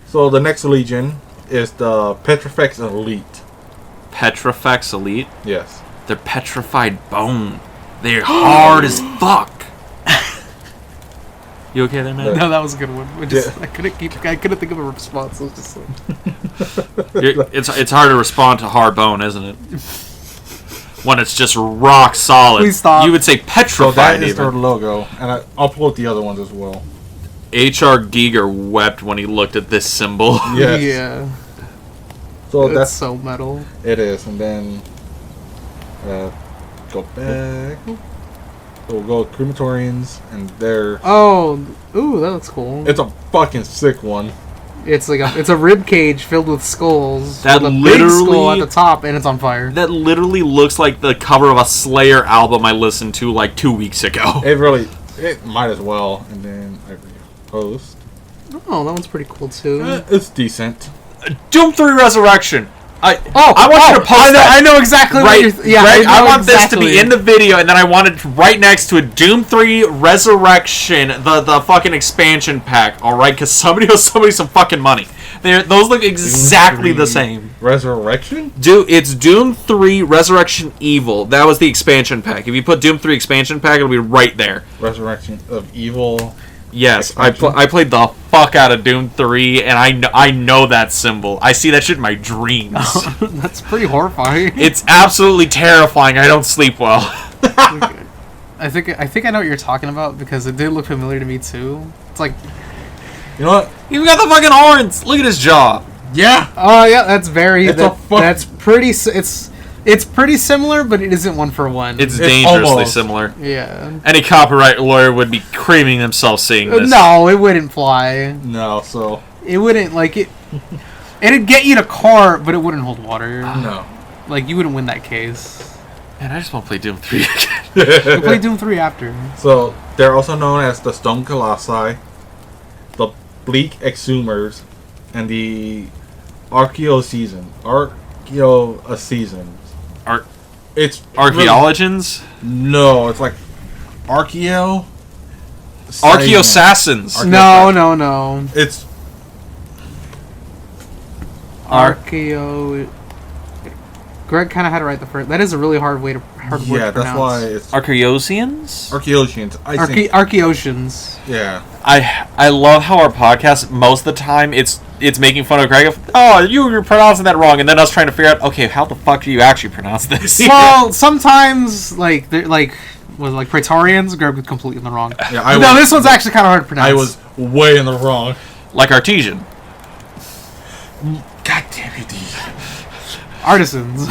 So the next Legion is the Petrifex Elite. Petrifex Elite? Yes. They're petrified bone. They're hard as fuck. You okay there, man? No, that was a good one. I couldn't think of a response. I was just like... it's hard to respond to hard bone, isn't it? When it's just rock solid. Please stop. You would say petrified. So that is even. their logo, and I'll upload the other ones as well. H.R. Giger wept when he looked at this symbol. Yes. Yeah. So That's so metal. It is, and then go back. We'll go crematorians, and they're... Oh, ooh, that looks cool. It's a fucking sick one. It's like it's a rib cage filled with skulls. That with a literally big skull at the top, and it's on fire. That literally looks like the cover of a Slayer album I listened to like 2 weeks ago. It might as well. And then I post. Oh, that one's pretty cool too. It's decent. Doom 3 Resurrection. I want you to post that. I know exactly right, what you're... Yeah, right, I want exactly. this to be in the video, and then I want it right next to it. Doom 3 Resurrection, the fucking expansion pack, alright? Because somebody owes somebody some fucking money. Those look exactly the same. Resurrection? It's Doom 3 Resurrection Evil. That was the expansion pack. If you put Doom 3 expansion pack, it'll be right there. Resurrection of Evil... Yes, I played the fuck out of Doom 3, and I know that symbol. I see that shit in my dreams. That's pretty horrifying. It's absolutely terrifying. I don't sleep well. I think I know what you're talking about because it did look familiar to me too. It's like, you know what? You've got the fucking horns. Look at his jaw. Yeah. Oh yeah, that's very. That's pretty. It's pretty similar, but it isn't one for one. It's dangerously almost smer. Yeah. Any copyright lawyer would be creaming themselves seeing this. No, it wouldn't fly. No, so... It wouldn't, like, it'd get you to court, but it wouldn't hold water. No. Like, you wouldn't win that case. Man, I just want to play Doom 3 again. We'll play Doom 3 after. So, they're also known as the Stone Colossi, the Bleak Exhumers, and the Archaeoseasons. It's Archaeologians? No, it's like Archaeosassins. No. It's Archaeo. Greg kind of had it right the first. That is a really hard word to pronounce. Yeah, that's why it's Archaeosians? Archaeosians. I think. Archaeosians. Yeah. I love how our podcast, most of the time, it's making fun of Greg. Oh, you're pronouncing that wrong, and then us trying to figure out, okay, how the fuck do you actually pronounce this? Well, sometimes like Praetorians, Greg was completely in the wrong. Yeah, this one's actually kind of hard to pronounce. I was way in the wrong. Like Artesian. God damn you, D. Artisans.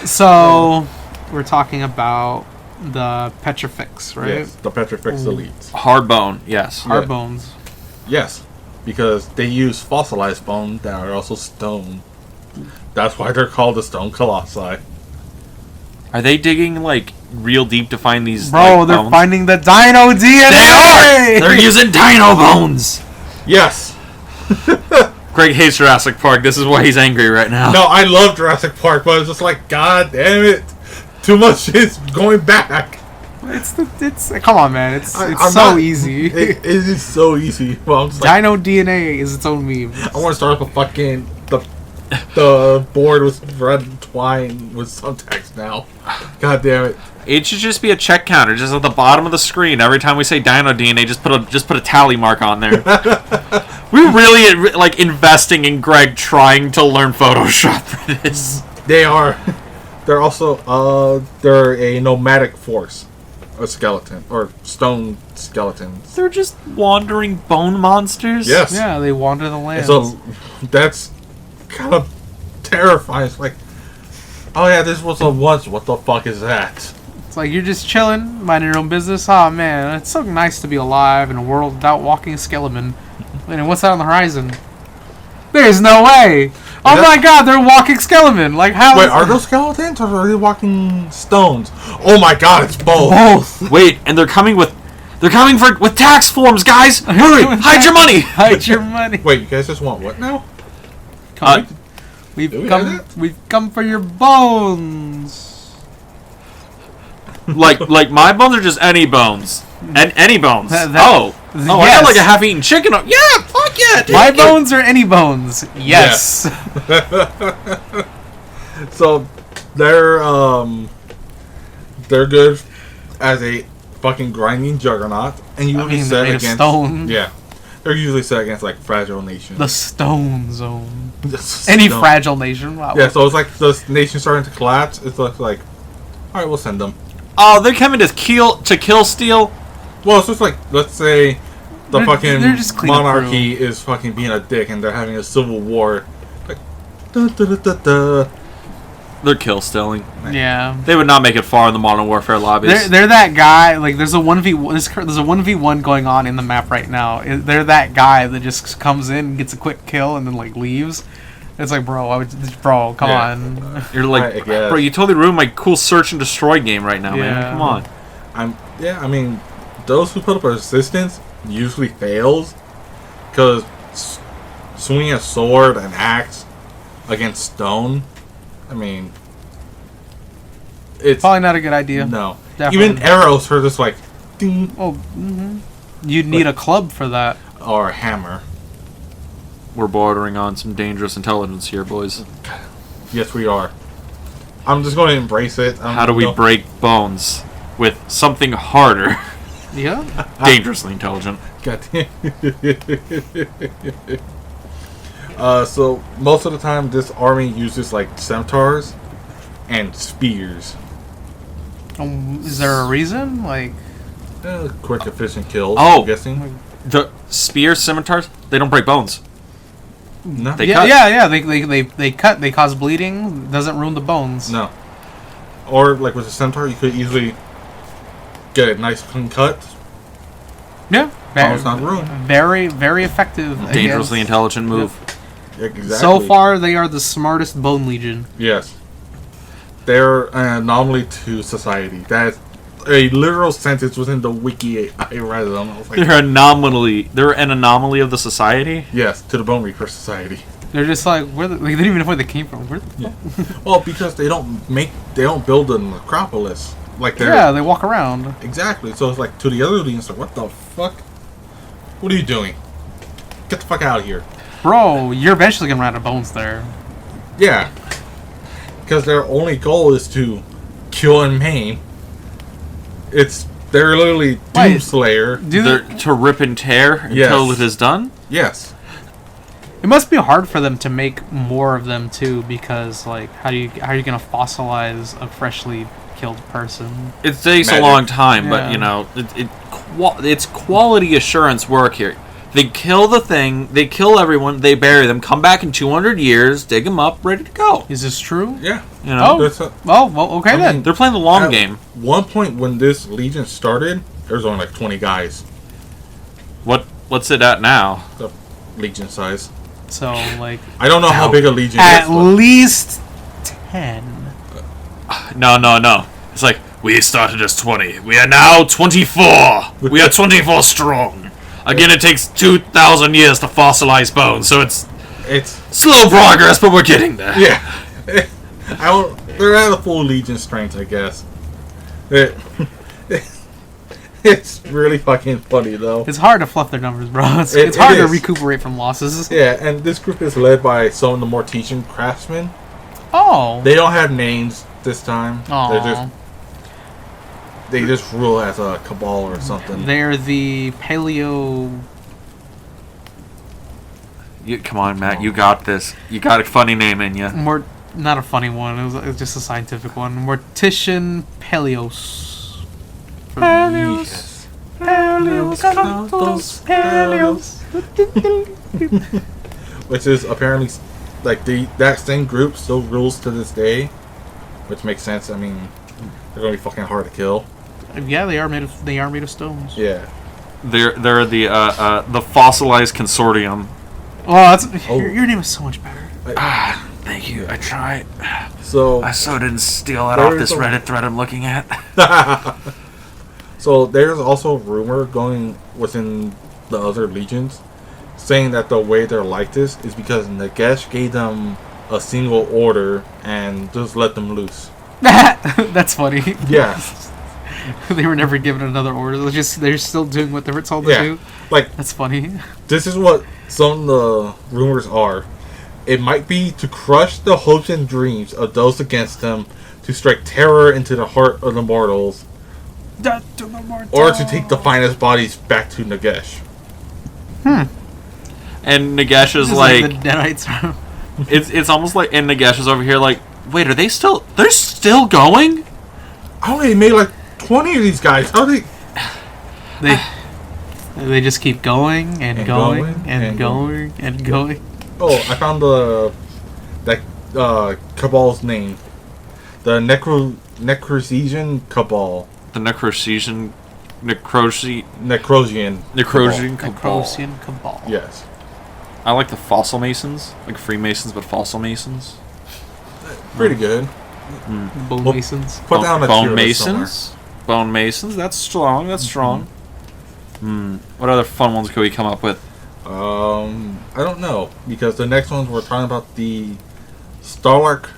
So we're talking about the Petrifex, right? Yes, the Petrifex Elite. Hard bone, yes. Hard bones. Yes, because they use fossilized bone that are also stone. That's why they're called the Stone Colossi. Are they digging, like, real deep to find these, Bro, they're bones? finding the dino DNA! They are! They're using dino bones! Yes! Greg hates Jurassic Park. This is why he's angry right now. No, I love Jurassic Park, but it's just like, god damn it. Too much shit's going back. Come on, man. It's so easy. It is so easy. Well, Dino DNA is its own meme. I want to start up a fucking... The board with red twine with some text now. God damn it. It should just be a check counter, just at the bottom of the screen. Every time we say Dino DNA, just put a tally mark on there. We're really like investing in Greg trying to learn Photoshop for this. They are. They're also they're a nomadic force, a skeleton or stone skeletons. They're just wandering bone monsters. Yes. Yeah, they wander the land. So that's kind of terrifying. It's like, oh yeah, this was a once. What the fuck is that? It's like you're just chilling, minding your own business. Oh man, it's so nice to be alive in a world without walking a skeleton. And what's that on the horizon? There's no way. Oh my god, they're walking skeleton. Like how? Wait, are those skeletons or are they walking stones? Oh my god, it's both. Both. Wait, and they're coming with tax forms, guys. Hurry, hide your money. Hide your money. Wait, you guys just want what now? We've come for your bones. like my bones are just any bones. And any bones. I Yes. got like a half-eaten chicken. Yeah, fuck yeah. My bones or any bones? Yes. So they're good as a fucking grinding juggernaut, and you usually set they're made of against stone. Yeah, they're usually set against like fragile nations. The Stone Zone. The Any stone- fragile nation. Wow. Yeah, so it's like the nation starting to collapse. It's like, all right, we'll send them. Oh, they're coming to kill Steel. Well, it's just like, let's say the They're fucking just clean up monarchy is fucking being a dick and they're having a civil war. Like, da, da, da, da, da. They're kill stealing. Yeah. They would not make it far in the Modern Warfare lobbies. They're that guy. Like there's a 1v1 going on in the map right now. They're that guy that just comes in, gets a quick kill, and then like leaves. It's like, bro, come Yeah. on. You're I like, guess. bro, you totally ruined my cool search and destroy game right now, man. Yeah. Come on. I mean, those who put up resistance usually fails because swinging a sword and axe against stone, I mean, it's Probably not a good idea. no. Definitely. Even arrows are just like ding Oh, you'd need a club for that. or a hammer. We're bordering on some dangerous intelligence here, boys. Yes, we are. I'm just going to embrace it. How do we break bones with something harder? Yeah. Dangerously intelligent. God damn. So most of the time, this army uses like scimitars and spears. Is there a reason? Like, Quick, efficient kills. Oh. I'm guessing. The spear scimitars, they don't break bones. No. They yeah, cut. yeah. They cut. They cause bleeding. Doesn't ruin the bones. No. Or like with a scimitar, you could easily get a nice clean cut. Yeah. Bones not ruined. Very, very effective. Dangerously against- intelligent move. Exactly. So far, they are the smartest bone legion. Yes. They're an anomaly to society. That's a literal sentence within the wiki I read them. I was like, They're an anomaly of the society. yes, to the Bonereaper Society. They're just like, they didn't even know where they came from. Where the Yeah. Well, because they don't build a necropolis. Like they're Yeah, they walk around. exactly. So it's like to the other legions, like, what the fuck? What are you doing? Get the fuck out of here. Bro, you're eventually gonna run out of bones there. Yeah. Because their only goal is to kill and maim. They're literally Wait. Doomslayer. They're to rip and tear until Yes. it is done. Yes. It must be hard for them to make more of them too, because like, how are you gonna fossilize a freshly killed person? It takes Magic. a long time, but Yeah. you know, it's quality assurance work here. They kill the thing, they kill everyone, they bury them, come back in 200 years, dig them up, ready to go. Is this true? Yeah. You know, There's a- Well, okay I then. mean, they're playing the long At game. One point when this legion started, there was only like 20 guys. What's it at now? The legion size. So like, I don't know how big a legion at is. But least 10. No. It's like, we started as 20. We are now 24. We are 24 strong. Again, it takes 2,000 years to fossilize bones, so it's it's slow progress, but we're getting there. yeah. They're at a full legion strength, I guess. It's really fucking funny though. It's hard to fluff their numbers, bro. It's It hard to is. recuperate from losses. Yeah, and this group is led by some of the Mortician craftsmen. Oh. They don't have names this time. Aw. They just rule as a cabal or something. They're the paleo. Come on, Matt. You got this. You got a funny name in you. Not a funny one. It was just a scientific one. Mortician Paleos. Yes. Which is apparently like that same group still rules to this day, which makes sense. I mean, they're gonna be fucking hard to kill. Yeah, they are made of stones. Yeah. They're the fossilized consortium. Oh, that's Oh. your name is so much better. Thank you. I tried. So I so didn't steal that There off this is a- Reddit thread I'm looking at. So there's also rumor going within the other legions saying that the way they're like this is because Nagesh gave them a single order and just let them loose. That's funny. Yeah. They were never given another order. They're still doing what they were told to do. Like, That's funny. this is what some of the rumors are. It might be to crush the hopes and dreams of those against them, to strike terror into the heart of the mortals, or to take the finest bodies back to Nagesh. And Nagesh is Just like the Deadites are. it's almost like, and Nagesh is over here like, wait, are they still? They're still going? I only made like 20 of these guys. How they? They just keep going and, And going, going, and and going and going. Oh, I found that Cabal's name. The Necrosian Cabal. The Necrosian Necrosian. Cabal. Necrosian Cabal. Yes. I like the Fossil Masons, like Freemasons, but Fossil Masons. Pretty good. Bone Well, Masons. Put down a Bone tier list Masons. Bone Masons. That's strong. That's strong. What other fun ones could we come up with? I don't know, because the next ones we're talking about the Starlark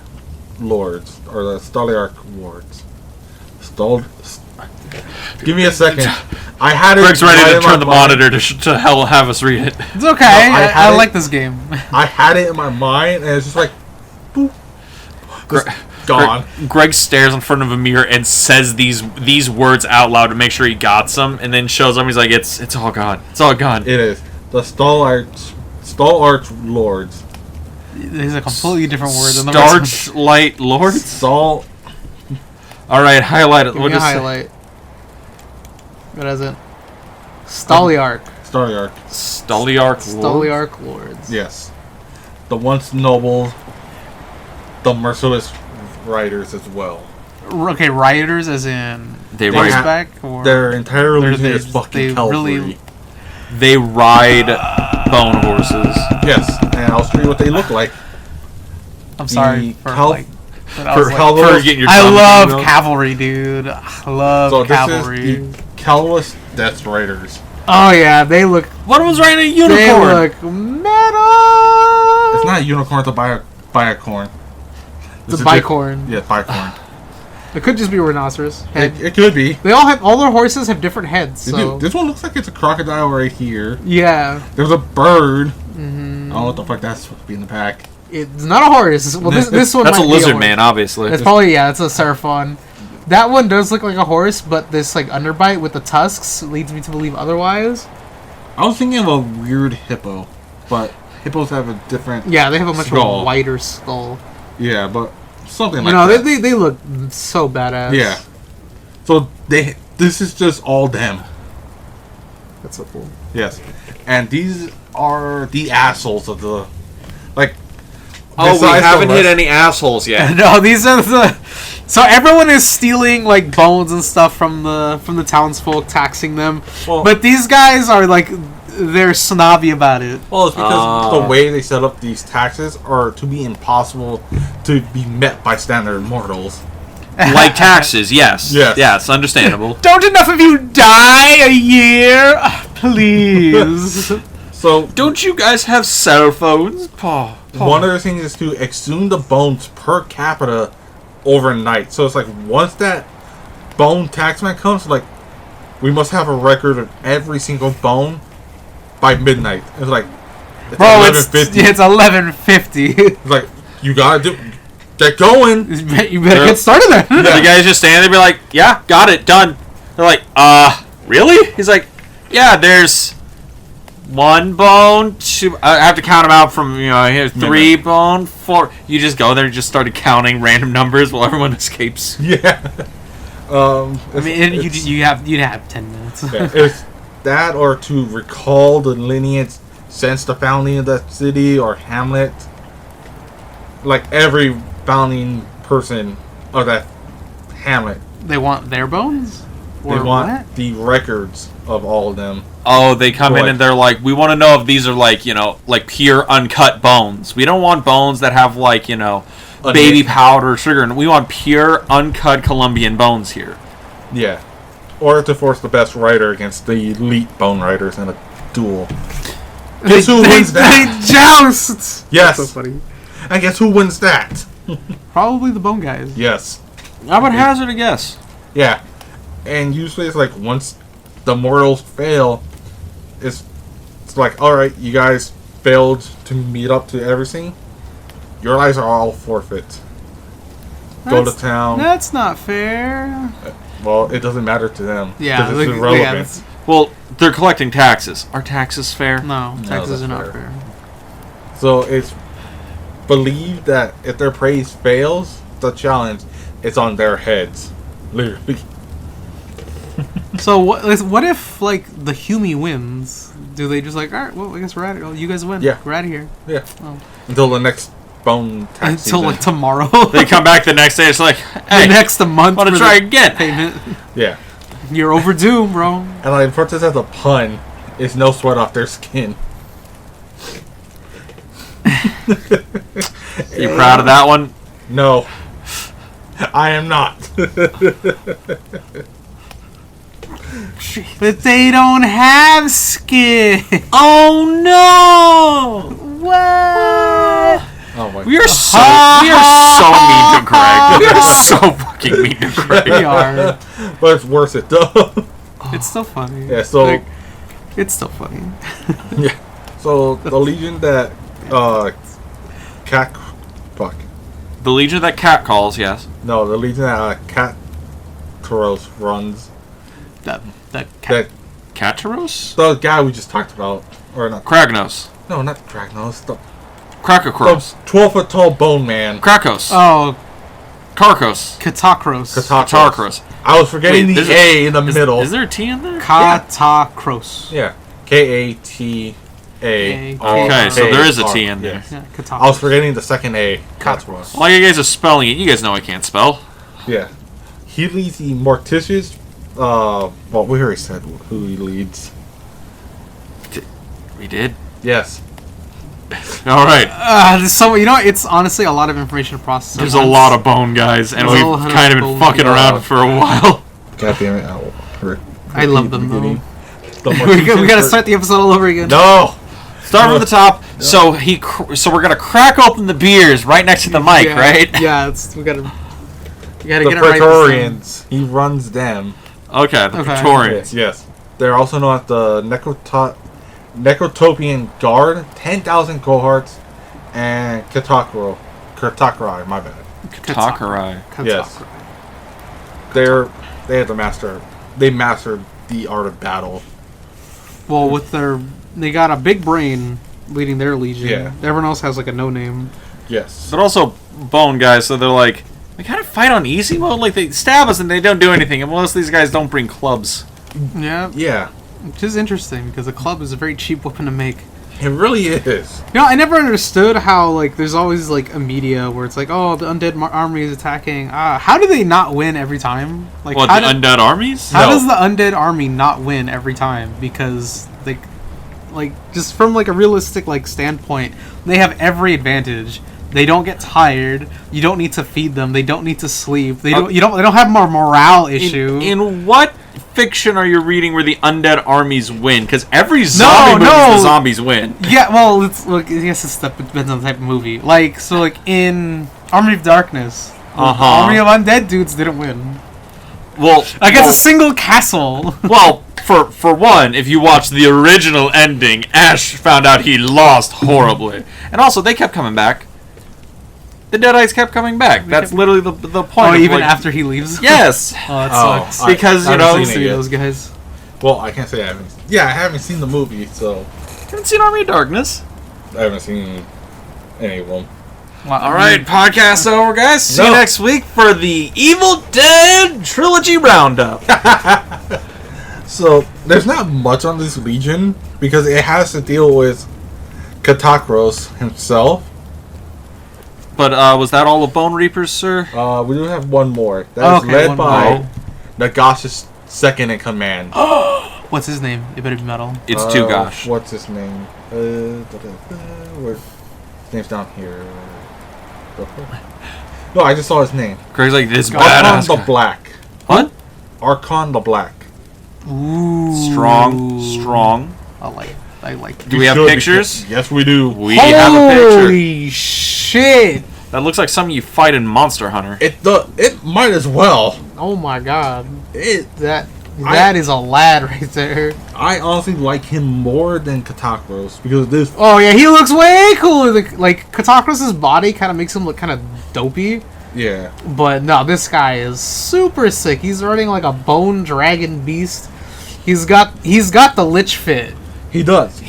Lords, or the Starlark Wards. Give me a second. I had it. Greg's ready right to in turn my the mind. monitor to hell have us read it. It's okay. I I like this game. I had it in my mind, and it's just like, boop, just gone. Greg stares in front of a mirror and says these words out loud to make sure he got them, and then shows them. He's like, "It's all gone. It's all gone." It is the Starlark Lords. There's a completely different word than the rest of them. Starlight Lords. Stal. All right, highlight it. Give We'll me a just say- highlight. What is it? Stoliarch. Starlark. Stoliarch Lord. Stoliarch Lords. Yes. The once noble, the merciless riders as well. Okay, rioters as in They ride. horseback? Or Their entire Or religion they- is fucking they cavalry. really- They ride bone horses. Yes, and I'll show you what they look like. I'm sorry for cal- like. But I was like, Calvus- For getting your I tongue love out. cavalry, dude. I love So cavalry. this is the Calvus Death Riders. Oh yeah, they look. One was riding a They unicorn. look metal. It's not a unicorn, it's a biacorn. It's a bicorn. Yeah, bicorn. It could just be a rhinoceros head. It could be. They all their horses have different heads. They So do. This one looks like it's a crocodile right here. yeah, There's a bird. I don't know what the fuck that's supposed to be in the pack. it's not a horse. Well, this one That's a might be lizard horse. man, obviously. It's probably it's a Seraphon. That one does look like a horse, but this like underbite with the tusks leads me to believe otherwise. I was thinking of a weird hippo, but hippos have a different. Yeah, they have a much Skull. more wider skull. Yeah, but something You like know, that. they look so badass. Yeah. So this is just all them. That's so cool. Yes, and these are the assholes of the like. Oh, we besides the haven't hit rest- any assholes yet. No, these are the. So everyone is stealing like bones and stuff from the townsfolk, taxing them. Well- But these guys are like, they're snobby about it. Well, it's because Oh. the way they set up these taxes are to be impossible to be met by standard mortals. Like taxes, yes. Yes. Yeah, it's understandable. Don't enough of you die a year, please. So Don't you guys have cell phones? Paw. one of the things is to exhume the bones per capita overnight. So it's like once that bone taxman comes, like we must have a record of every single bone by midnight. It's like Bro, it's 11:50. it's 11:50. It's like you gotta get going. You better get started then. The guys just stand there and be like, yeah, got it, done. They're like, really? He's like, yeah, there's one bone, two. I have to count them out from, here's 3 bone, 4. You just go there and just started counting random numbers while everyone escapes. Yeah. I mean, you'd have 10 minutes. It's that or to recall the lineage since the founding of that city or hamlet. Like every founding person of that hamlet. They want their bones? Or They want what? the records of all of them. Oh, they come in Right. and they're like, we want to know if these are like, like pure uncut bones. We don't want bones that have like, baby powder, sugar. And we want pure uncut Colombian bones here. Yeah. Or to force the best rider against the elite bone riders in a duel. Guess who wins that? They joust! Yes. That's so funny. And guess who wins that? Probably the bone guys. Yes. I would hazard a guess. Yeah. And usually it's like once the mortals fail, it's like, alright, you guys failed to meet up to everything. Your lives are all forfeit. Go to town. That's not fair. Well, it doesn't matter to them. Yeah, Because like, it's irrelevant. that's- Well, they're collecting taxes. Are taxes fair? no, taxes that's are not fair. fair. So it's believed that if their praise fails the challenge, it's on their heads. Literally. So what if like the Humi wins? Do they just like, all right, well, I guess we're out of here. You guys win. Yeah. We're out of here. Yeah. Oh. Until the next bone tax Until season. like tomorrow. They come back the next day. It's like, hey, the next month. want to for try the again? Payment. Yeah. You're overdue, bro. And like, for this as a pun, it's no sweat off their skin. You proud of that one? No. I am not. But they don't have skin. Oh no! What? Oh my We are so mean to Greg. We are so fucking mean to Greg. We are. But it's worth it though. It's still funny. Yeah, so Like, it's still funny. yeah. So the legion that cat fuck. The Legion that Cat calls, yes. No, the legion that Cat Toros runs. That cat. That Cataros? the guy we just talked about. Or not. Kragnos. No, not Dragnos. The Krakokros. 12-foot tall bone man. Krakos. Oh, Karkos. Katakros. Katakros. I was forgetting Wait, the there's A in the middle. Is there a T in there? Katakros. Yeah. K-A-T-A. Okay, so there is a T in there. Yeah, Katakros. I was forgetting the second A. That's what. While you guys are spelling it, you guys know I can't spell. Yeah. He leads the Morticious. Well, we already said who he leads. We did? Yes. Alright. There's so you know, it's honestly a lot of information to process. There's a lot of bone, guys, and There's a we've lot of kind of been bone. fucking around for a while. God damn it. I love them though. The we gotta Morticious start the episode all over again. No! Start from the top. So so we're gonna crack open the beers right next to the mic, Yeah, right? Yeah, we gotta The get it right. Praetorians. He runs them. Okay, the Okay. Praetorians. Yes. They're also known as the Necrotopian Guard, 10,000 cohorts, and Katakrai, my bad. Takurai. Yes. They have they mastered the art of battle. Well, they got a big brain leading their legion. Yeah. Everyone else has like a no name. Yes. They're also bone guys, so they're like, we kind of fight on easy mode. Like, they stab us and they don't do anything, and most of these guys don't bring clubs. Yeah. Yeah. Which is interesting because a club is a very cheap weapon to make. It really is. You know, I never understood how, like, there's always, like, a media where it's like, oh, the undead army is attacking. How do they not win every time? Like, What, how the undead armies? How No. does the undead army not win every time? Because, like, just from, like, a realistic, like, standpoint, they have every advantage. They don't get tired. You don't need to feed them. They don't need to sleep. They don't have a morale issue. In what fiction are you reading where the undead armies win? Because every zombie movie, the zombies win. Yeah, well, I guess it depends on the type of movie. Like, so, like, in Army of Darkness, the Army of Undead dudes didn't win. Well, Against a single castle. Well, for one, if you watch the original ending, Ash found out he lost horribly. And also, they kept coming back. The Deadites kept coming back. That's literally the point. Oh, of, even like, after he leaves? Yes. Oh, that Oh, sucks. Because, I you haven't know, seen it See yet. those guys. Well, I can't say I haven't. Yeah, I haven't seen the movie, so haven't seen Army of Darkness. I haven't seen any of them. Well, All right, podcast over, guys. See you No. next week for the Evil Dead Trilogy Roundup. So there's not much on this Legion because it has to deal with Katakros himself. But was that all of Bonereapers, sir? We do have one more. That is Okay, led one by more. Nagash's second in command. What's his name? It better be metal. It's Tugash. What's his name? Where's his name's down here. No, I just saw his name. Craig's like this Archon badass the guy. Black. What? Archon the Black. Ooh. Strong. I like. Do we have should, pictures? because- Yes, we do. We have a picture. Holy shit! That looks like something you fight in Monster Hunter. It might as well. Oh my god. That That is a lad right there. I honestly like him more than Katakros because this. Oh yeah, he looks way cooler. Like Katakros' body kind of makes him look kind of dopey. Yeah. But no, this guy is super sick. He's running like a bone dragon beast. He's got the lich fit. He does.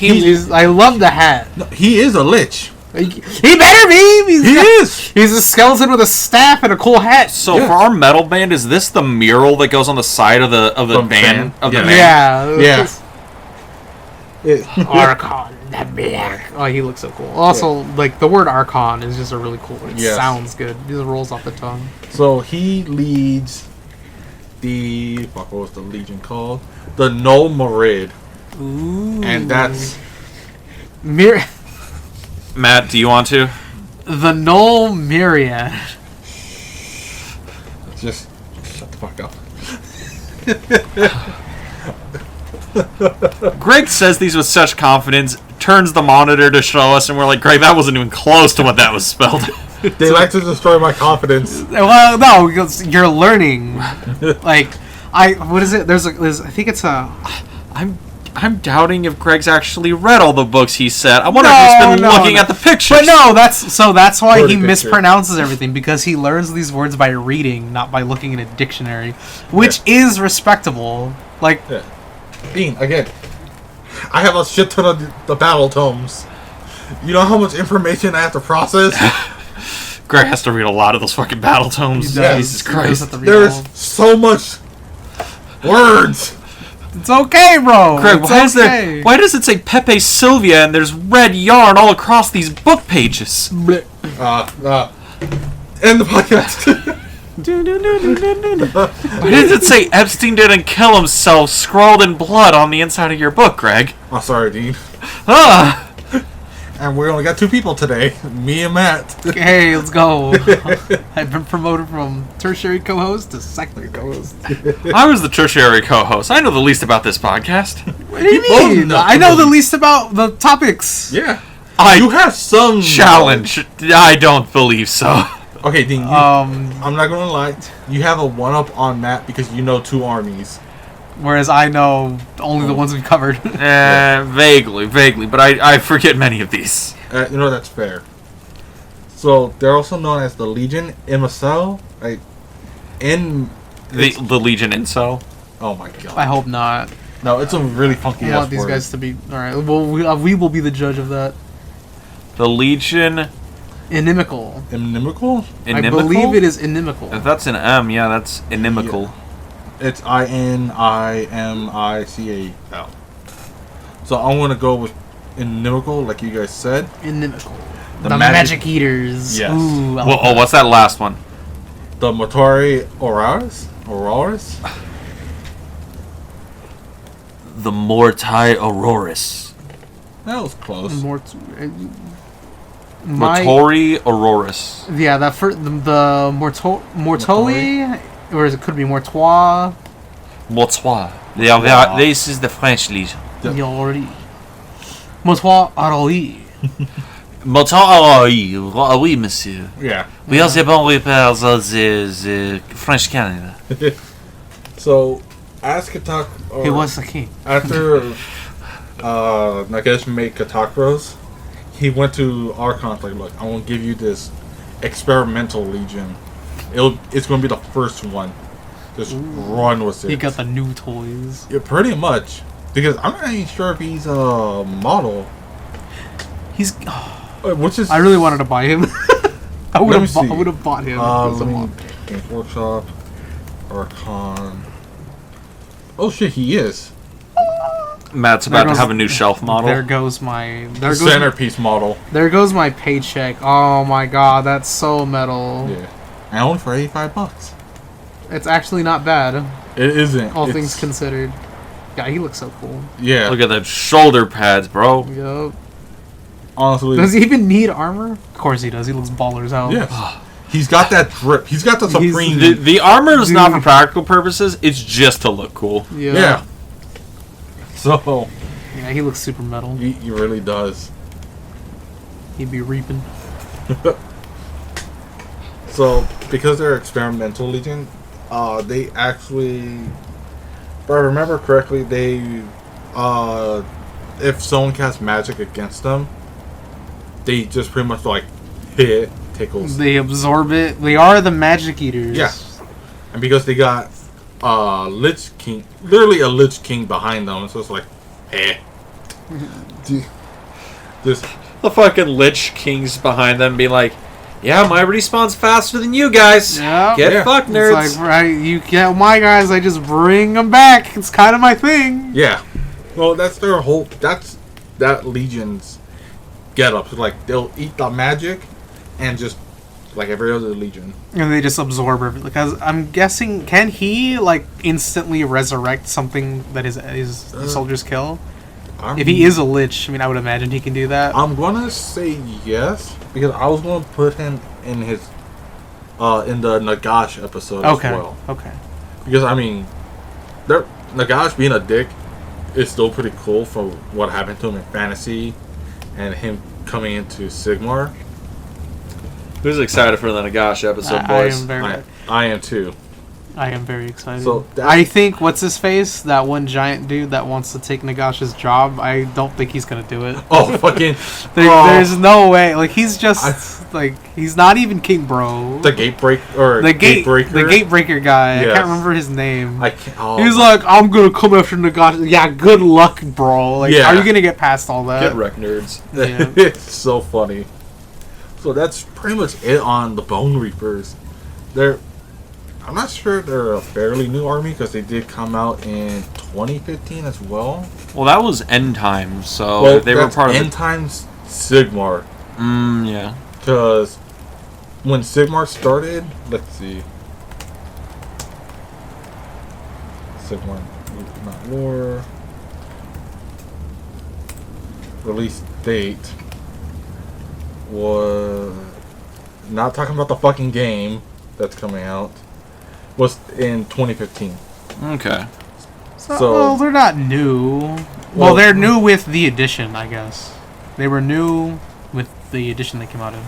I love the hat. No, he is a lich. He better be. He is. He's a skeleton with a staff and a cool hat. So for our metal band, is this the mural that goes on the side of the van? Yeah. Archon the Black. Oh, he looks so cool. Also, like the word Archon is just a really cool. It sounds good. It just rolls off the tongue. So he leads the what was the Legion called? The No Morid. Ooh. And that's Matt, do you want to? The Null Myriad. just shut the fuck up. Greg says these with such confidence, turns the monitor to show us, and we're like, Greg, that wasn't even close to what that was spelled. They like to destroy my confidence. Well, no, because you're learning. Like, what is it? I think it's a. I'm doubting if Greg's actually read all the books he said. I wonder if he's been looking at the pictures. But no, that's why he picture. mispronounces everything, because he learns these words by reading, not by looking in a dictionary, which is respectable. Like, Dean, again, I have a shit ton of the battle tomes. You know how much information I have to process? Greg has to read a lot of those fucking battle tomes. Jesus Christ. There's so much words. It's okay, bro. Greg, It's why does it say Pepe Sylvia and there's red yarn all across these book pages? End the podcast. Why does it say Epstein didn't kill himself scrawled in blood on the inside of your book, Greg? Oh, sorry, Dean. Ah! And we only got 2 people today. Me and Matt. Hey, let's go. I've been promoted from tertiary co-host to secondary co-host. I was the tertiary co-host. I know the least about this podcast. What do you mean? I know the least about the topics. Yeah. You have some challenge. I don't believe so. Okay, Dean. I'm not gonna lie. You have a 1-up on Matt because you know 2 armies. Whereas I know only the ones we covered. Vaguely, but I forget many of these. That's fair. So they're also known as the Legion MSL. The Legion Incel. Oh my god. I hope not. No, it's a really funky. I want these guys to be alright. Well, we will be the judge of that. The Legion. Inimical. Inimical? I believe it is inimical. If that's an M, yeah, that's inimical. Yeah. It's INIMICAL. So I'm gonna go with inimical, like you guys said. Inimical. The magic eaters. Yes. Ooh, What's that last one? The Motori Auroris? The Mortai Auroris. That was close. Motori Auroris. Yeah, the Mortoi, or it could be Mortois. Mortois. Yeah, this is the French Legion. Mortois Aroi. Mortois, oui, monsieur. Yeah. We are the Bonereapers of the French Canada. So, as Katak... He was the king. After Nagash made Katakros, he went to Archon like, look, I want to give you this experimental legion. It's going to be the first one. Just run with it. He got the new toys. Yeah, pretty much. Because I'm not even sure if he's a model. He's... which is... I really wanted to buy him. I would have bought him. Games Workshop. Archon. Oh shit, he is. Matt's about to have a new shelf model. There goes my... centerpiece model. There goes my paycheck. Oh my god, that's so metal. Yeah. And only for $85. It's actually not bad. It isn't. All things considered. Yeah, he looks so cool. Yeah. Look at the shoulder pads, bro. Yup. Honestly. Does he even need armor? Of course he does. He looks baller as hell. Yes. He's got that grip. He's got the supreme... The armor is not for practical purposes. It's just to look cool. Yeah. So... Yeah, he looks super metal. He really does. He'd be reaping. So, because they're experimental legion, they actually, if I remember correctly, they, if someone casts magic against them, they just pretty much like hit tickles. They absorb it. They are the magic eaters. Yeah. And because they got Lich King, literally a Lich King behind them, so it's like, just The fucking Lich Kings behind them be like, yeah, my respawn's faster than you guys. Yeah. Get fucked, nerds. It's like, right, you get my guys, I just bring them back. It's kind of my thing. yeah. Well, that's their whole. That's that Legion's get up. Like they'll eat the magic, and just like every other Legion. And they just absorb everything. Because I'm guessing, can he like instantly resurrect something that his soldiers kill? If he is a Lich, I mean, I would imagine he can do that. I'm gonna say yes because I was gonna put him in his in the Nagash episode as well. Okay. Because I mean, Nagash being a dick is still pretty cool for what happened to him in fantasy, and him coming into Sigmar. Who's excited for the Nagash episode, boys? I am too. I am very excited. So I think what's his face, that one giant dude that wants to take Nagash's job. I don't think he's gonna do it. Oh fucking! There's no way. Like he's just like he's not even King Bro. The gatebreaker. The gatebreaker guy. Yes. I can't remember his name. I can't. Oh, he's like, I'm gonna come after Nagash. Yeah, good luck, bro. Like, yeah. Are you gonna get past all that? Get wrecked, nerds. Yeah. It's so funny. So that's pretty much it on the Bonereapers. I'm not sure they're a fairly new army because they did come out in 2015 as well. Well, that was End Times, so they were part of End Times Sigmar. Yeah. Because when Sigmar started, let's see. Sigmar, not war. Release date was not talking about the fucking game that's coming out. Was in 2015. Okay. So well, they're not new. Well, they're new with the edition, I guess. They were new with the edition they came out in.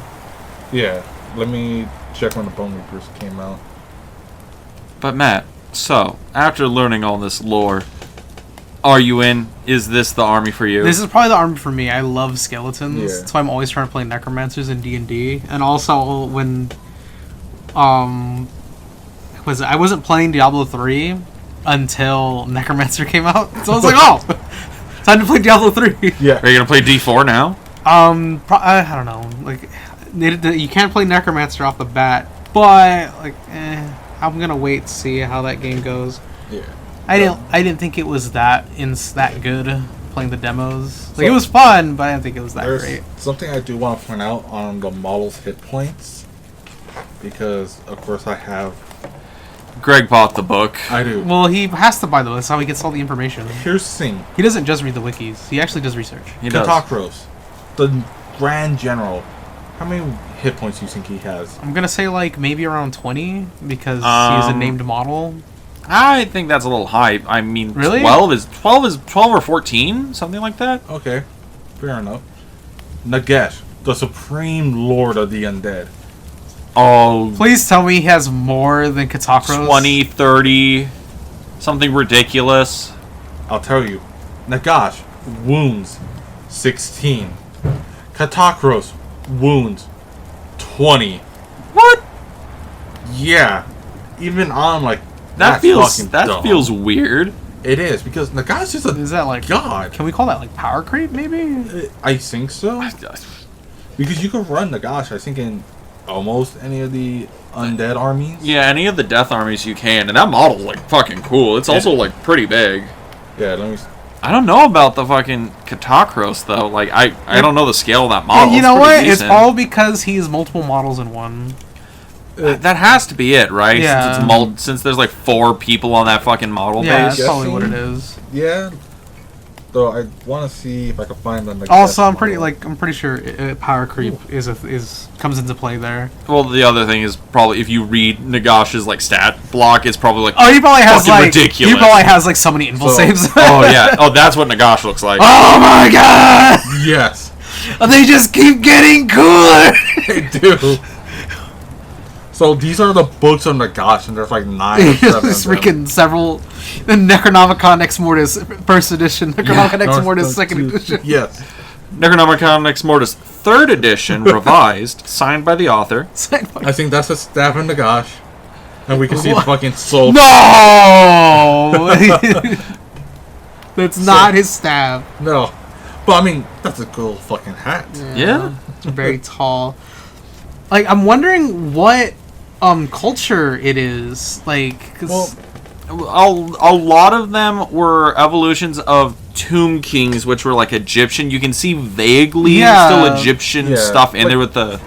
Yeah. Let me check when the Bonereapers came out. But Matt, so after learning all this lore, are you in? Is this the army for you? This is probably the army for me. I love skeletons. Yeah. That's why I'm always trying to play necromancers in D&D. And also when I wasn't playing Diablo 3 until Necromancer came out, so I was like, "Oh, time to play Diablo 3." Yeah. Are you gonna play D4 now? I don't know. Like, you can't play Necromancer off the bat, but like, I'm gonna wait to see how that game goes. Yeah. I didn't think it was that good playing the demos. Like, it was fun, but I didn't think it was that great. Something I do want to point out on the model's hit points, because of course I have. Greg bought the book. I do. Well, he has to buy the book. That's how he gets all the information. Here's the thing. He doesn't just read the wikis. He actually does research. He does. Katakros, the Grand General, how many hit points do you think he has? I'm going to say like maybe around 20 because he's a named model. I think that's a little high. I mean, really? 12 or 14, something like that. Okay, fair enough. Nagesh, the Supreme Lord of the Undead. Oh, please tell me he has more than Katakros. 20, 30, something ridiculous. I'll tell you. Nagash, wounds, 16. Katakros, wounds, 20. What? Yeah. Even I'm like, that feels weird. It is, because Nagash is that like god. Can we call that like power creep, maybe? I think so. Because you can run Nagash, I think, in almost any of the undead armies. Yeah, any of the death armies you can, and that model's like fucking cool. It's also like pretty big. Yeah, let me. I don't know about the fucking Katakros though. Like I don't know the scale of that model. Yeah, you know what? Decent. It's all because he's multiple models in one. That has to be it, right? Yeah. Since there's like 4 people on that fucking model yeah, base. that's probably what it is. Yeah. Though I want to see if I can find them. Also, I'm pretty sure power creep comes into play there. Well, the other thing is probably if you read Nagash's like stat block, it's probably like he probably has like ridiculous. He probably has like so many info saves. Oh yeah. Oh, that's what Nagash looks like. Oh my god. Yes. They just keep getting cooler. They do. So these are the books on the gosh, and there's like 9 or 7 There's of them. freaking several. The Necronomicon Ex Mortis first edition, Necronomicon Ex Mortis second edition. Yes. Necronomicon Ex Mortis 3rd edition, revised, signed by the author. I think that's a stab in the gosh. And we can see the fucking soul. No! That's not his stab. No. But I mean, that's a cool fucking hat. Yeah. Very tall. Like, I'm wondering what culture it is. Like, 'cause A lot of them were evolutions of Tomb Kings, which were like Egyptian. You can see vaguely still Egyptian stuff in there with the...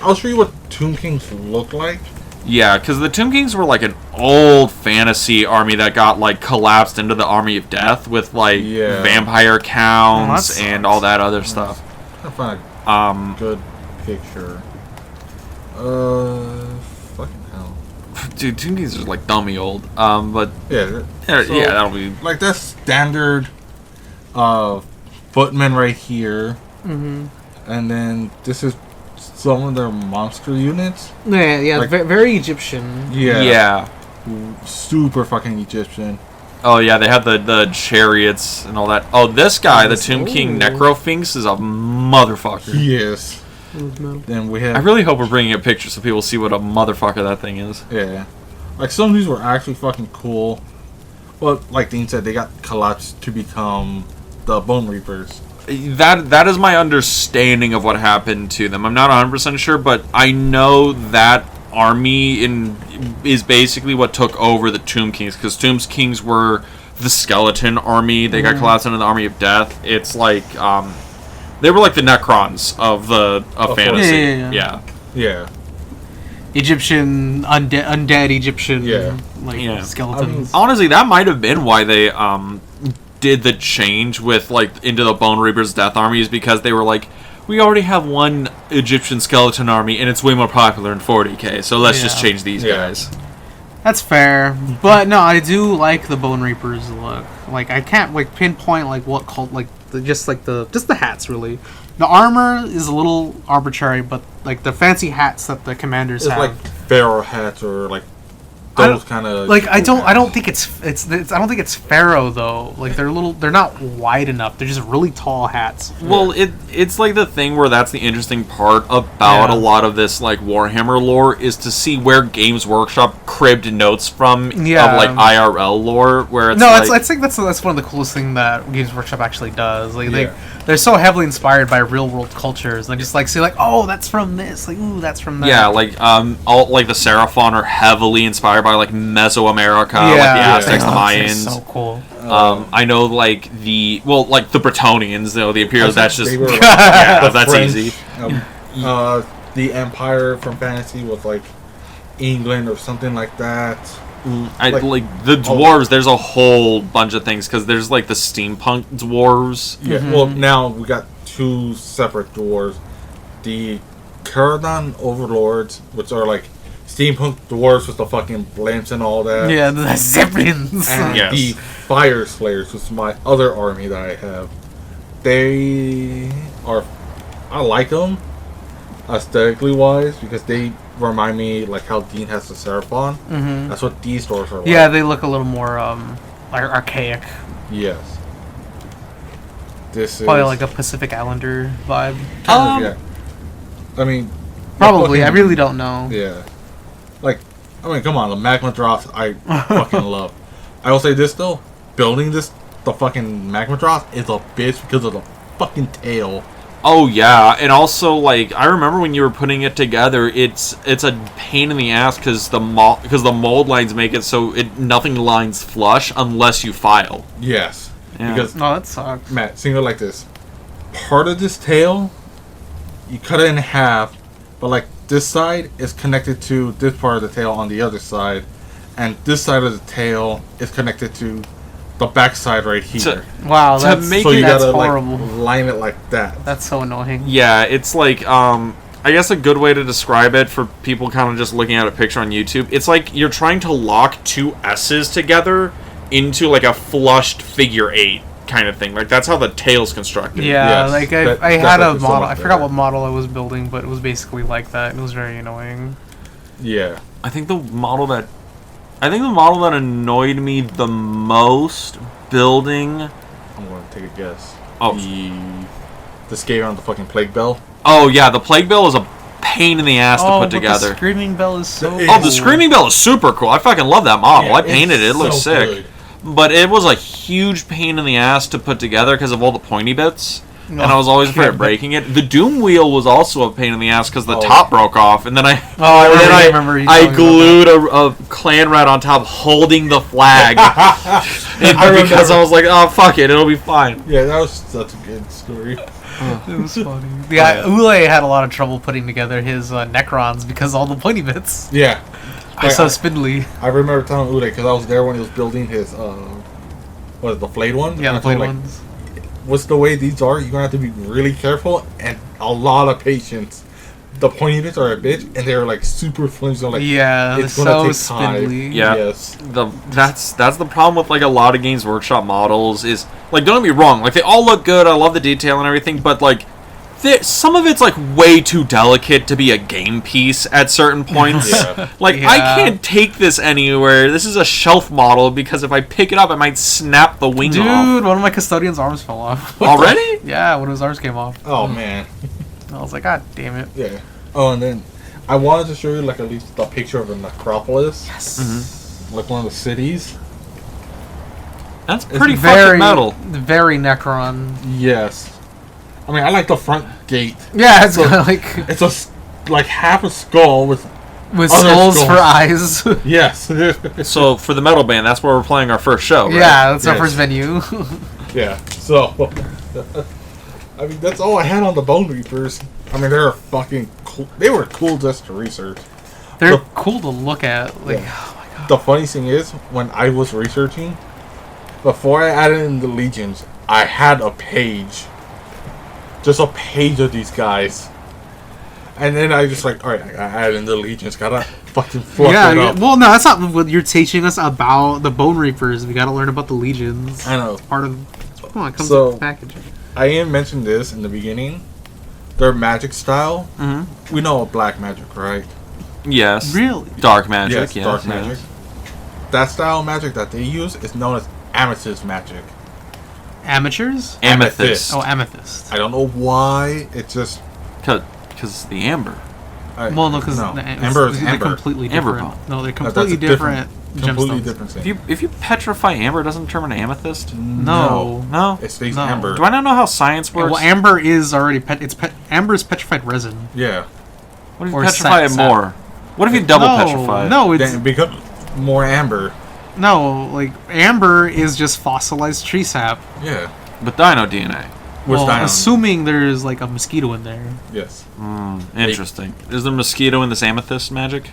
I'll show you what Tomb Kings look like. Yeah, because the Tomb Kings were like an old fantasy army that got like collapsed into the Army of Death with like vampire counts and all that other stuff. I find a good picture. Fucking hell. Dude, Tomb Kings are like dummy old. But yeah, that'll be like that's standard. Footmen right here, and then this is some of their monster units. Yeah, like, very Egyptian. Yeah. Super fucking Egyptian. Oh yeah, they have the chariots and all that. Oh, this guy, the Tomb King Necrofinx, is a motherfucker. He is. Then we have. I really hope we're bringing a picture so people see what a motherfucker that thing is. Yeah, like some of these were actually fucking cool. Well, like Dean said, they got collapsed to become the Bonereapers. That is my understanding of what happened to them. I'm not 100% sure, but I know that army is basically what took over the Tomb Kings, because Tomb Kings were the skeleton army. They got collapsed into the Army of Death. It's like they were like the Necrons of fantasy. Yeah. Egyptian undead Egyptian skeletons. I mean, honestly, that might have been why they did the change with like into the Bonereapers Death armies, because they were like, we already have one Egyptian skeleton army and it's way more popular in 40k, so let's just change these guys. That's fair, but no, I do like the Bonereapers look. Like, I can't like pinpoint like what cult, like just the hats really. The armor is a little arbitrary, but like the fancy hats that the commanders have, like pharaoh hats or like those kind of like I don't think it's I don't think it's pharaoh though. Like they're not wide enough. They're just really tall hats. Well, it's like the thing where that's the interesting part about a lot of this like Warhammer lore is to see where Games Workshop cribbed notes from of like IRL lore, where it's I think that's one of the coolest thing that Games Workshop actually does. Like they're so heavily inspired by real world cultures. They just like say like, oh, that's from this. Like, ooh, that's from that. Yeah, like all like the Seraphon are heavily inspired by like Mesoamerica, like the Aztecs, the Mayans. So cool. I know like the Bretonians, though the Imperials. That's just like, that's French, easy. The Empire from fantasy was like England or something like that. Like the dwarves, there's a whole bunch of things, because there's like the steampunk dwarves. Yeah, well, now we got 2 separate dwarves. The Caradon Overlords, which are like steampunk dwarves with the fucking blimps and all that. Yeah, the Zeppelins. And the Fire Slayers, which is my other army that I have. I like them aesthetically wise, because they remind me like how Dean has the Seraphon. That's what these dwarves are like. Yeah, they look a little more archaic. Yes. This is probably like a Pacific Islander vibe. Yeah. I mean, probably. I really don't know. Yeah. Like, I mean, come on, the magma drops I fucking love. I will say this though, building the fucking magma drop is a bitch because of the fucking tail. Oh yeah, and also like I remember when you were putting it together, it's a pain in the ass because the mold lines make it so nothing lines flush unless you file. Yes. Yeah. Because that sucks. Matt, think of it like this: part of this tail, you cut it in half, but like this side is connected to this part of the tail on the other side, and this side of the tail is connected to the back side right here. Wow, that's horrible. Like, line it like that. That's so annoying. Yeah, it's like I guess a good way to describe it for people kind of just looking at a picture on YouTube, it's like you're trying to lock 2 S's together into like a flushed figure 8 kind of thing. Like that's how the tail's constructed. Yeah, yes, like I had a model. I forgot what model I was building, but it was basically like that. It was very annoying. Yeah. I think the model that annoyed me the most building. I'm going to take a guess. Oh, The scale on the fucking Plague Bell. oh yeah, the Plague Bell is a pain in the ass to put but together. the Screaming Bell is so Oh, Oh, the Screaming Bell is super cool. I fucking love that model. Yeah, I painted it. It looks so sick. good. But it was a huge pain in the ass to put together because of all the pointy bits. And I was always afraid of breaking it. The Doom Wheel was also a pain in the ass because the top broke off. And then I remember you telling me glued a clan rat on top holding the flag. Because I was like, oh, fuck it. It'll be fine. Yeah, that was such a good story. It was funny. Yeah, Ule had a lot of trouble putting together his Necrons because all the pointy bits. Yeah. They're so spindly. I remember telling Uday because I was there when he was building his, what is it, the flayed ones? Yeah, the And I told flayed him, ones. What's the way these are? You're going to have to be really careful and a lot of patience. The pointy bits are a bitch, and they're like super flimsy. Like, Yeah, they're it's gonna so take time. spindly. Yeah. Yes. That's the problem with like a lot of Games Workshop models is like, don't get me wrong, like they all look good. I love the detail and everything, but like some of it's like way too delicate to be a game piece at certain points. Yeah. Like Yeah. I can't take this anywhere. This is a shelf model because if I pick it up, I might snap the wing Dude, off. one of my custodian's arms fell off. Already? Yeah, one of his arms came off. Oh, man. I was like, God damn it. Yeah. Oh, and then I wanted to show you like at least the picture of a necropolis. Yes. Mm-hmm. Like one of the cities. That's pretty Very fucking metal. Very Necron. Yes. I mean, I like the front gate. Yeah, it's So- kind of like It's like half a skull with with other skulls skulls. for eyes. yes. So for the metal band, that's where we're playing our first show, right? Yeah, that's our Yes. first venue. Yeah. So, I mean, that's all I had on the Bonereapers. I mean, they're fucking cool. They were cool just to research. They're The- cool to look at. Like, Yeah. oh my god. The funny thing is, when I was researching, before I added in the legions, I had a page. Just a page of these guys. And then I just like, alright, I gotta add in the legions. Gotta fucking fluff it Yeah, up. well, no, that's not what you're teaching us about the Bone Reapers. We gotta learn about the legions. I know. It's part of. Come on, it comes So- with the package. I even mentioned this in the beginning. Their magic style. Mm-hmm. We know black magic, right? Yes. Really? Dark magic. Yes, dark magic. That style of magic that they use is known as amethyst magic. Amateurs? Amethyst. Oh, amethyst. I don't know why. It's just Because the amber. Well, no, because amber is they're amber. completely Amber different. bone. No, they're That's completely a different completely gemstones. different If thing. you petrify amber, it doesn't turn into amethyst. No. No. It stays No. amber. Do I not know how science Yeah, works? well, amber is already amber is petrified resin. Yeah. What if you or petrify it sap. more? What if you double no, petrify it? No, it's Then it becomes more amber. no. Like amber is just fossilized tree sap. Yeah. But dino DNA. Which Well, diamond? assuming there's like a mosquito in there. Yes. Interesting. Is there mosquito in this amethyst magic?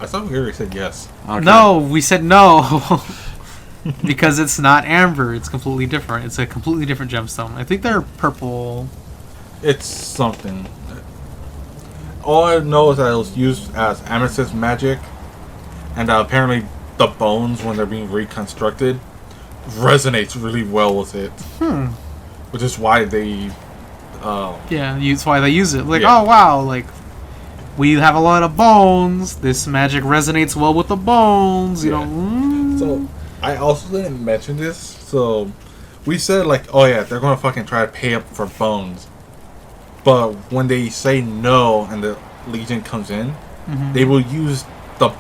I thought we already said yes. Okay. No, we said no. Because it's not amber. It's completely different. It's a completely different gemstone. I think they're purple. It's something. All I know is that it was used as amethyst magic, and apparently the bones, when they're being reconstructed, resonates really well with it. Which is why they. Yeah, that's why they use it. Like, Yeah. oh wow, like we have a lot of bones. This magic resonates well with the bones. You Yeah. know. So I also didn't mention this. So we said like, oh yeah, they're gonna fucking try to pay up for bones. But when they say no and the Legion comes in, they will use the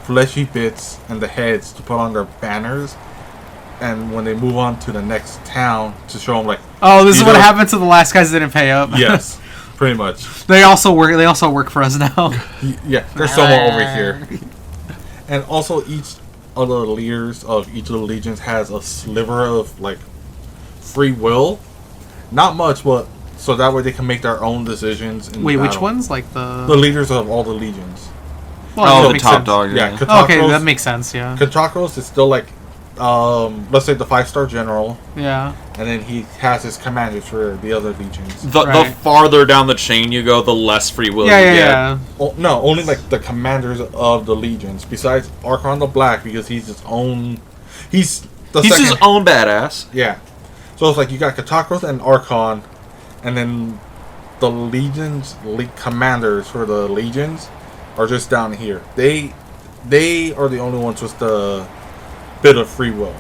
fleshy bits and the heads to put on their banners. And when they move on to the next town to show them like, Oh, this is these what are- happened to the last guys that didn't pay up. yes, pretty much. They also work for us now. Yeah, there's someone over here. And also each of the leaders of each of the legions has a sliver of like free will. Not much, but so that way they can make their own decisions. In Wait, which battle. ones? Like the. The leaders of all the legions. Well, Oh, that the makes top sense. dog. Yeah, Yeah. Katakros, Okay, that makes sense. Yeah. Katakros is still like, let's say the 5-star general, Yeah. and then he has his commanders for the other legions. The Right. farther down the chain you go, the less free will Yeah, you yeah, get. yeah. Oh, no, only like the commanders of the legions. Besides Archon the Black, because he's his own. He's the He's second. his own badass. Yeah. So it's like you got Katakros and Archon, and then the legions, commanders for the legions are just down here. They are the only ones with the bit of free will.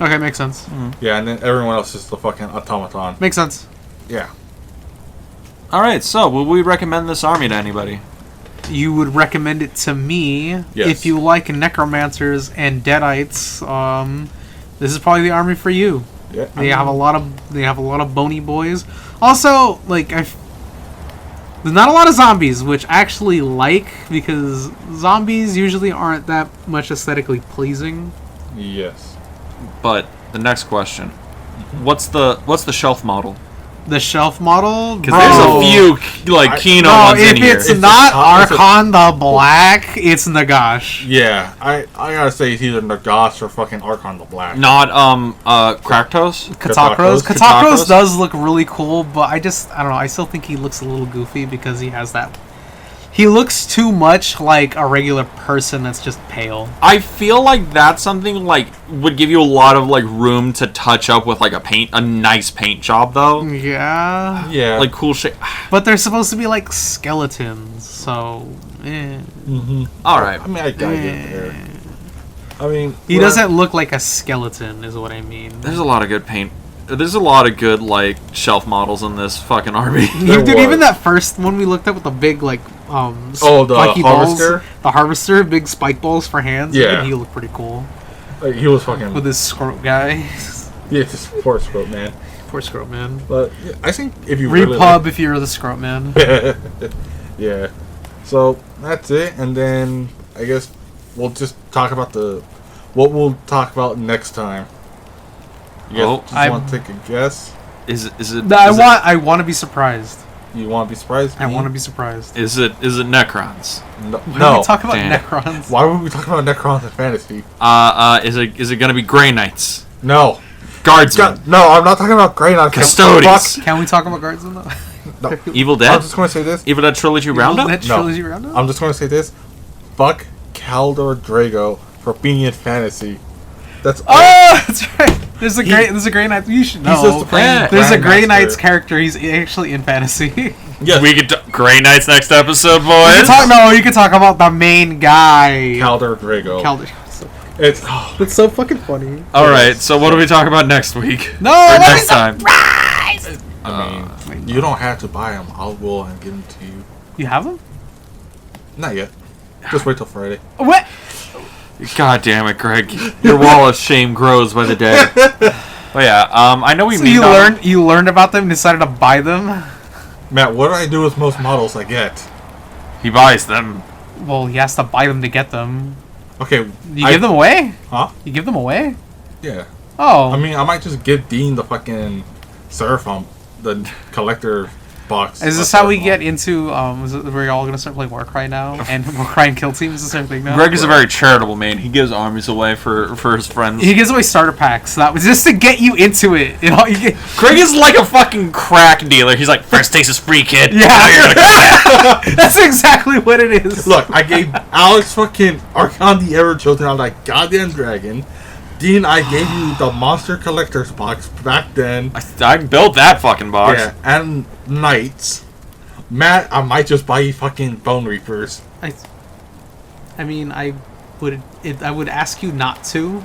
Okay, makes sense. Yeah, and then everyone else is the fucking automaton. Makes sense. Yeah. All right, so will we recommend this army to anybody? You would recommend it to me Yes. if you like necromancers and deadites. This is probably the army for you. Yeah. They have a lot of bony boys. Also, like there's not a lot of zombies, which I actually like because zombies usually aren't that much aesthetically pleasing. Yes. But the next question, what's the shelf model? The shelf model, Because there's a few like Kino ones in if here. it's It's not a- Archon the Black, it's Nagash. Yeah, I gotta say it's either Nagash or fucking Archon the Black. Not Kraktos. Katakros. Katakros. Katakros does look really cool, but I don't know. I still think he looks a little goofy because he has that. He looks too much like a regular person that's just pale. I feel like that's something like would give you a lot of like room to touch up with like a nice paint job though. Yeah. Yeah. Like cool shit. But they're supposed to be like skeletons, so. All right. I mean, I gotta get there. I mean, He doesn't look like a skeleton, is what I mean. There's a lot of good paint. There's a lot of good like shelf models in this fucking army. There Dude, was. even that first one we looked at with the big like the spiky harvester? balls, the harvester, big spike balls for hands. Yeah. He looked pretty cool He was fucking. with his scrote guy. Yeah, just poor scrote man. Poor scrote man. But yeah, I think if you really Repub if you're the scrote man. yeah. So that's it, and then I guess we'll just talk about what we'll talk about next time. You guys Oh. want to take a guess? Is it? No, I want to be surprised. You want to be surprised? I want to be surprised. Is it Necrons? No. Why no. do we talk about Damn. Necrons? Why would we talk about Necrons in fantasy? Is it gonna be Grey Knights? No. Guardsmen? No, I'm not talking about Grey Knights. Custodians? Can we talk about guardsmen though? No. Evil I'm Dead? just going to say this. Evil Dead Trilogy Roundup? That No. trilogy roundup? I'm just going to say this. Fuck Caldor Drago for being in fantasy. That's all. Oh, that's right. There's a Grey Knight. You should know. He's the supreme Yeah. There's a Grey Grandmaster. Knight's character. He's actually in fantasy. Yes. We could Grey Knights next episode, boys. You can talk about the main guy. Caldor Drago. Calder. It's That's so fucking funny. All right, so what do we talk about next week? No, Or what next is the time? rise? I mean, you don't have to buy them. I'll go and give them to you. You have him? Not yet. Just wait till Friday. What? God damn it, Greg! Your wall of shame grows by the day. But yeah, I know we So mean you learned about them and decided to buy them? Matt, what do I do with most models I get? He buys them. Well, he has to buy them to get them. Okay. You give them away? Huh? You give them away? Yeah. Oh. I mean, I might just give Dean the fucking Seraphim, the collector box. Is this how we get into, is it, we're all gonna start playing Warcry now? And Warcry and Kill Team is the same thing now? Greg is a very charitable man. He gives armies away for his friends. He gives away starter packs. That was just to get you into it. You know, Greg is like a fucking crack dealer. He's like, first taste is free, kid. yeah. That's exactly what it is. Look, I gave Alex fucking Archon the Ever Chosen on that goddamn dragon. Dean, I gave you the Monster Collector's box back then. I built that fucking box. Yeah, and Knights. Matt, I might just buy you fucking Bonereapers. I mean, I would ask you not to,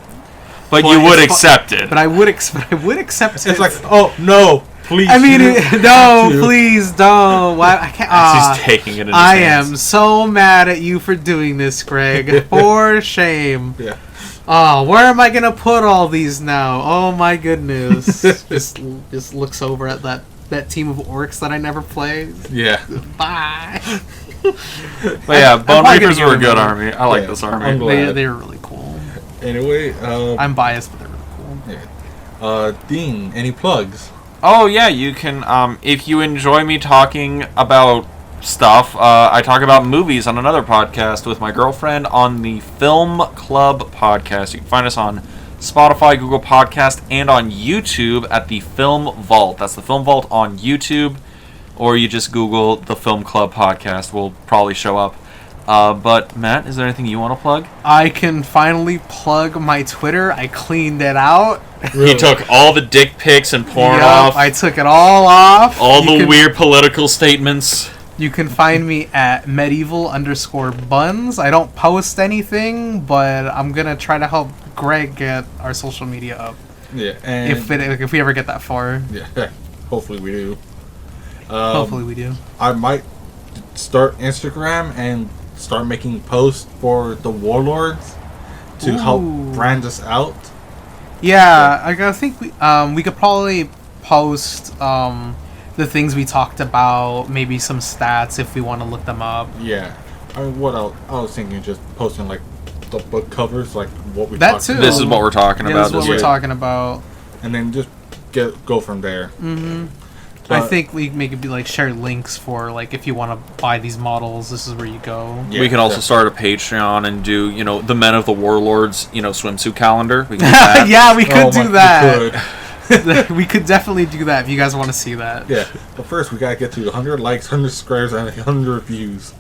But Well, you would it's fu- accept it. but I would accept it. It's like, oh, no, please. I mean, you no, have to. please don't. Why I can't? As he's taking it in his I hands. am so mad at you for doing this, Greg. For shame. Yeah. Oh, where am I gonna put all these now? Oh my goodness! just looks over at that team of orcs that I never played. Yeah. Bye. But yeah, I'm Bone probably gonna Reapers give were a him good a- army. I like Yeah, this I'm army. glad. They're really cool. Anyway, I'm biased, but they're really cool. Dean, any plugs? Oh yeah, you can. If you enjoy me talking about stuff, I talk about movies on another podcast with my girlfriend on the Film Club podcast. You can find us on Spotify, Google Podcast, and on YouTube at the Film Vault. That's the Film Vault on YouTube, or you just Google the Film Club podcast. We'll probably show up. But Matt, is there anything you want to plug? I can finally plug my Twitter. I cleaned it out. He took all the dick pics and porn Yup, off, I took it all off. all You the can- weird political statements. You can find me at medieval_buns. I don't post anything, but I'm gonna try to help Greg get our social media up. Yeah, and If we ever get that far. yeah, hopefully we do. Hopefully we do. I might start Instagram and start making posts for the Warlords to help Ooh. brand us out. Yeah, I think we could probably post the things we talked about, maybe some stats if we want to look them up. Yeah. I mean, what else? I was thinking just posting like the book covers, like what we That talked too. about. This is what we're talking Yeah, about. this is what This we're year. talking about. And then just go from there. Mm-hmm. But- I think we make it be like share links for like if you want to buy these models, this is where you go. Yeah, We can also start a Patreon and do, the Men of the Warlords, swimsuit calendar. We can do that. Yeah, we could do that. We could. We could definitely do that if you guys want to see that. Yeah, but first we gotta get to 100 likes, 100 subscribers, and 100 views.